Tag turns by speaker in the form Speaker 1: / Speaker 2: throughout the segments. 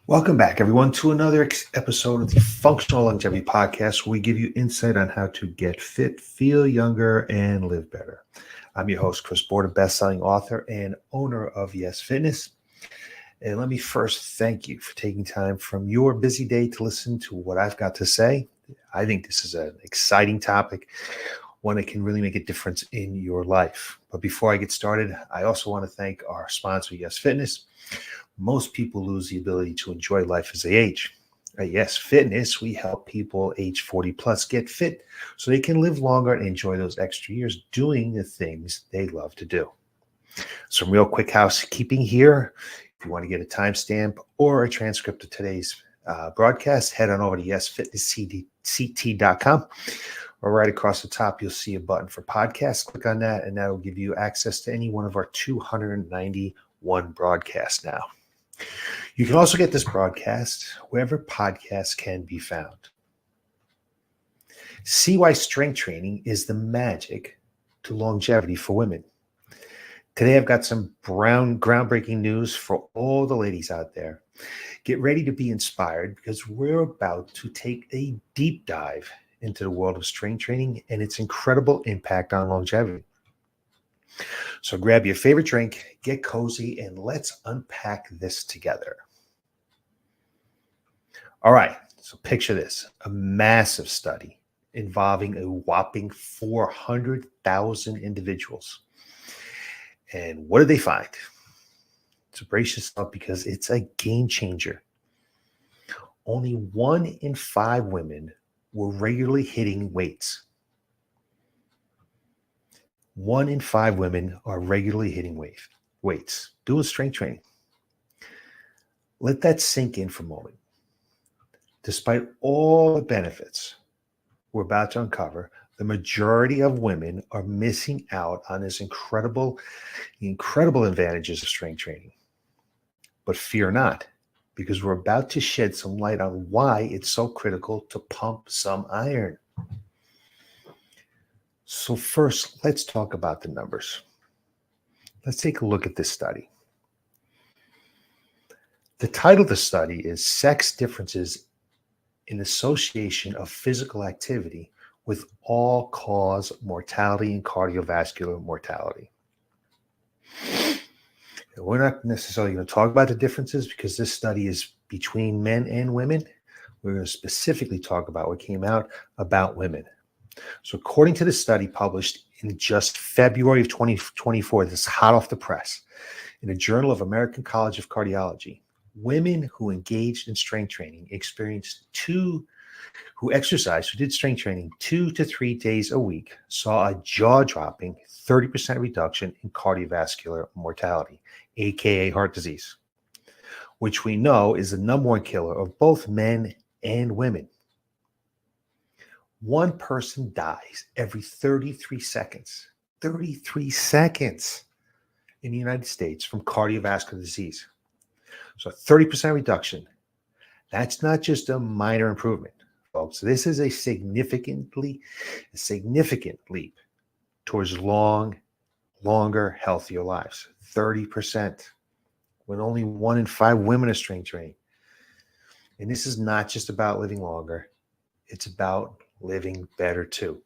Speaker 1: Welcome back, everyone, to another episode of the Functional Longevity Podcast, where we give you insight on how to get fit, feel younger, and live better. I'm your host, Chris Border, best-selling author and owner of Y.E.S Fitness. And let me first thank you for taking time from your busy day to listen to what I've got to say. I think this is an exciting topic, one that can really make a difference in your life. But before I get started, I also want to thank our sponsor, Y.E.S Fitness. Most people lose the ability to enjoy life as they age. At Y.E.S Fitness, we help people age 40 plus get fit so they can live longer and enjoy those extra years doing the things they love to do. Some real quick housekeeping here. If you want to get a timestamp or a transcript of today's broadcast, head on over to yesfitnessct.com. Or right across the top, you'll see a button for podcasts. Click on that, and that will give you access to any one of our 291 broadcasts now. You can also get this broadcast wherever podcasts can be found. CY strength training is the magic to longevity for women. Today, I've got some groundbreaking news for all the ladies out there. Get ready to be inspired because we're about to take a deep dive into the world of strength training and its incredible impact on longevity. So grab your favorite drink, get cozy, and let's unpack this together. All right, so picture this, a massive study involving a whopping 400,000 individuals. And what did they find? So brace yourself because it's a game changer. Only 1 in 5 women were regularly hitting weights. 1 in 5 women are regularly hitting weights, doing strength training. Let that sink in for a moment. Despite all the benefits we're about to uncover, the majority of women are missing out on this incredible advantages of strength training. But fear not, because we're about to shed some light on why it's so critical to pump some iron. So first, let's talk about the numbers. Let's take a look at this study. The title of the study is Sex Differences in Association of Physical Activity with All-Cause Mortality and Cardiovascular Mortality. And we're not necessarily going to talk about the differences because this study is between men and women. We're going to specifically talk about what came out about women. So according to the study published in just February of 2024, this is hot off the press, in the Journal of American College of Cardiology, women who engaged in strength training who did strength training 2 to 3 days a week, saw a jaw-dropping 30% reduction in cardiovascular mortality, aka heart disease, which we know is the number one killer of both men and women. 1 person dies every 33 seconds, 33 seconds in the United States from cardiovascular disease. So a 30% reduction. That's not just a minor improvement, folks. This is a significant leap towards longer, healthier lives. 30%, when only 1 in 5 women are strength training. And this is not just about living longer. It's about living better too.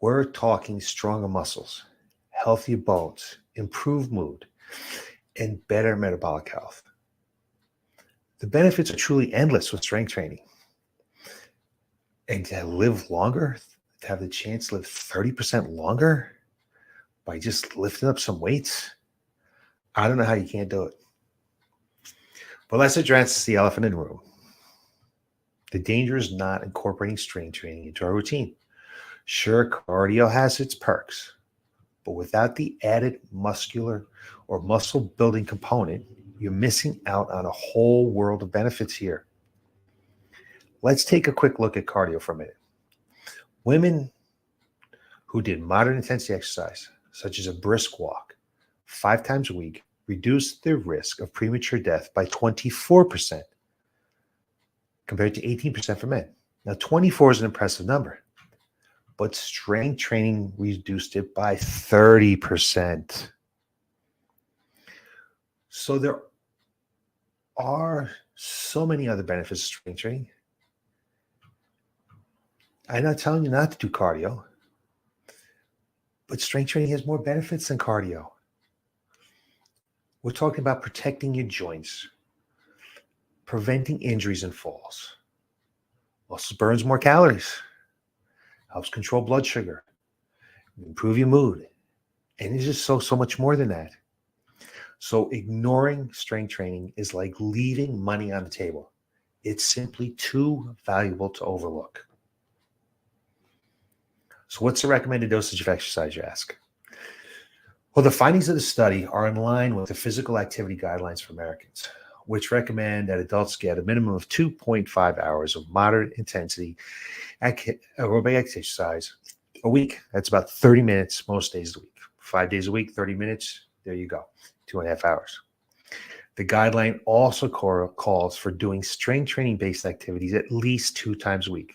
Speaker 1: We're talking stronger muscles, healthier bones, improved mood, and better metabolic health. The benefits are truly endless with strength training. And to live longer, to have the chance to live 30% longer by just lifting up some weights, I don't know how you can't do it. But let's address the elephant in the room. The danger is not incorporating strength training into our routine. Sure, cardio has its perks, but without the added muscular or muscle building component, you're missing out on a whole world of benefits here. Let's take a quick look at cardio for a minute. Women who did moderate intensity exercise, such as a brisk walk, 5 times a week, reduced their risk of premature death by 24%. Compared to 18% for men. Now, 24 is an impressive number, but strength training reduced it by 30%. So there are so many other benefits of strength training. I'm not telling you not to do cardio, but strength training has more benefits than cardio. We're talking about protecting your joints, preventing injuries and falls. Also burns more calories, helps control blood sugar, improve your mood, and it's just so much more than that. So ignoring strength training is like leaving money on the table. It's simply too valuable to overlook. So what's the recommended dosage of exercise, you ask? Well, the findings of the study are in line with the physical activity guidelines for Americans, which recommend that adults get a minimum of 2.5 hours of moderate intensity aerobic exercise a week. That's about 30 minutes most days of the week. 5 days a week, 30 minutes, there you go, 2.5 hours. The guideline also calls for doing strength training-based activities at least 2 times a week.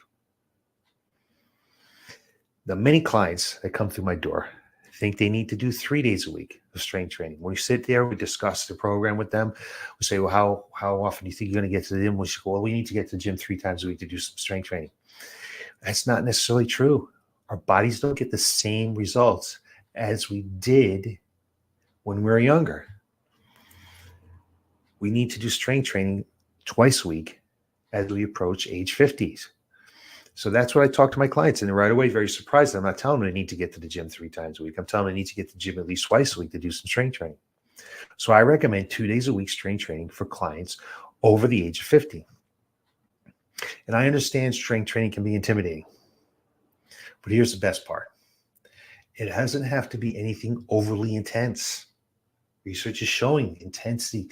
Speaker 1: Now, many clients that come through my door think they need to do 3 days a week of strength training. When we sit there, we discuss the program with them. We say, well, how often do you think you're going to get to the gym? We say, well, we need to get to the gym 3 times a week to do some strength training. That's not necessarily true. Our bodies don't get the same results as we did when we were younger. We need to do strength training twice a week as we approach age 50s. So that's what I talk to my clients, and right away, very surprised. I'm not telling them they need to get to the gym 3 times a week. I'm telling them they need to get to the gym at least twice a week to do some strength training. So I recommend 2 days a week strength training for clients over the age of 50. And I understand strength training can be intimidating, but here's the best part. It doesn't have to be anything overly intense. Research is showing intensity.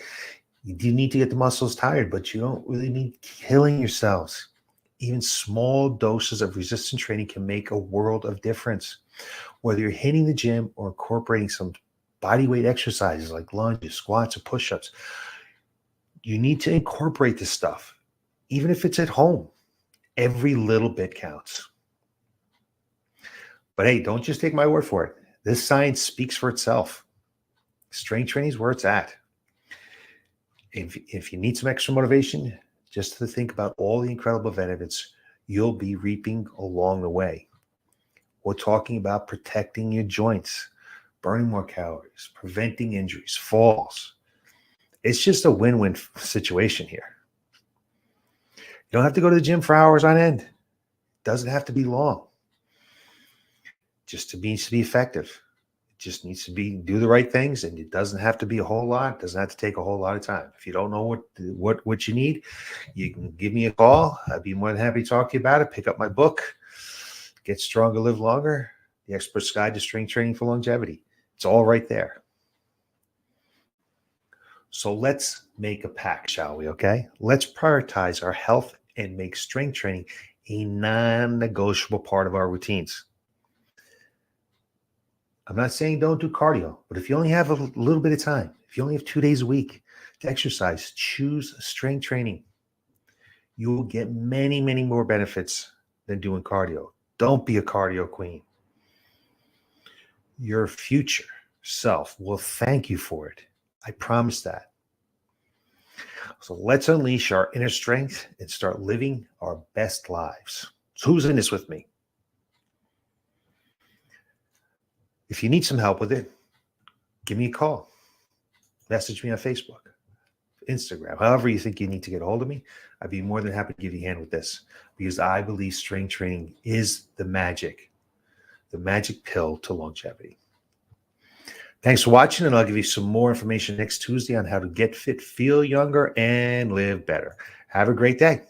Speaker 1: You do need to get the muscles tired, but you don't really need killing yourselves. Even small doses of resistance training can make a world of difference. Whether you're hitting the gym or incorporating some body weight exercises like lunges, squats, or push-ups, you need to incorporate this stuff. Even if it's at home, every little bit counts. But hey, don't just take my word for it. This science speaks for itself. Strength training is where it's at. If you need some extra motivation, just to think about all the incredible benefits you'll be reaping along the way. We're talking about protecting your joints, burning more calories, preventing injuries, falls. It's just a win-win situation here. You don't have to go to the gym for hours on end. It doesn't have to be long. It needs to be effective. It just needs to do the right things, and it doesn't have to be a whole lot. It doesn't have to take a whole lot of time. If you don't know what you need, you can give me a call. I'd be more than happy to talk to you about it. Pick up my book, Get Stronger, Live Longer, The Expert's Guide to Strength Training for Longevity. It's all right there. So let's make a pact, shall we? Okay? Let's prioritize our health and make strength training a non-negotiable part of our routines. I'm not saying don't do cardio, but if you only have a little bit of time, if you only have 2 days a week to exercise, choose strength training. You will get many, many more benefits than doing cardio. Don't be a cardio queen. Your future self will thank you for it. I promise that. So let's unleash our inner strength and start living our best lives. So who's in this with me? If you need some help with it, give me a call. Message me on Facebook, Instagram, however you think you need to get a hold of me. I'd be more than happy to give you a hand with this, because I believe strength training is the magic pill to longevity. Thanks for watching, and I'll give you some more information next Tuesday on how to get fit, feel younger, and live better. Have a great day.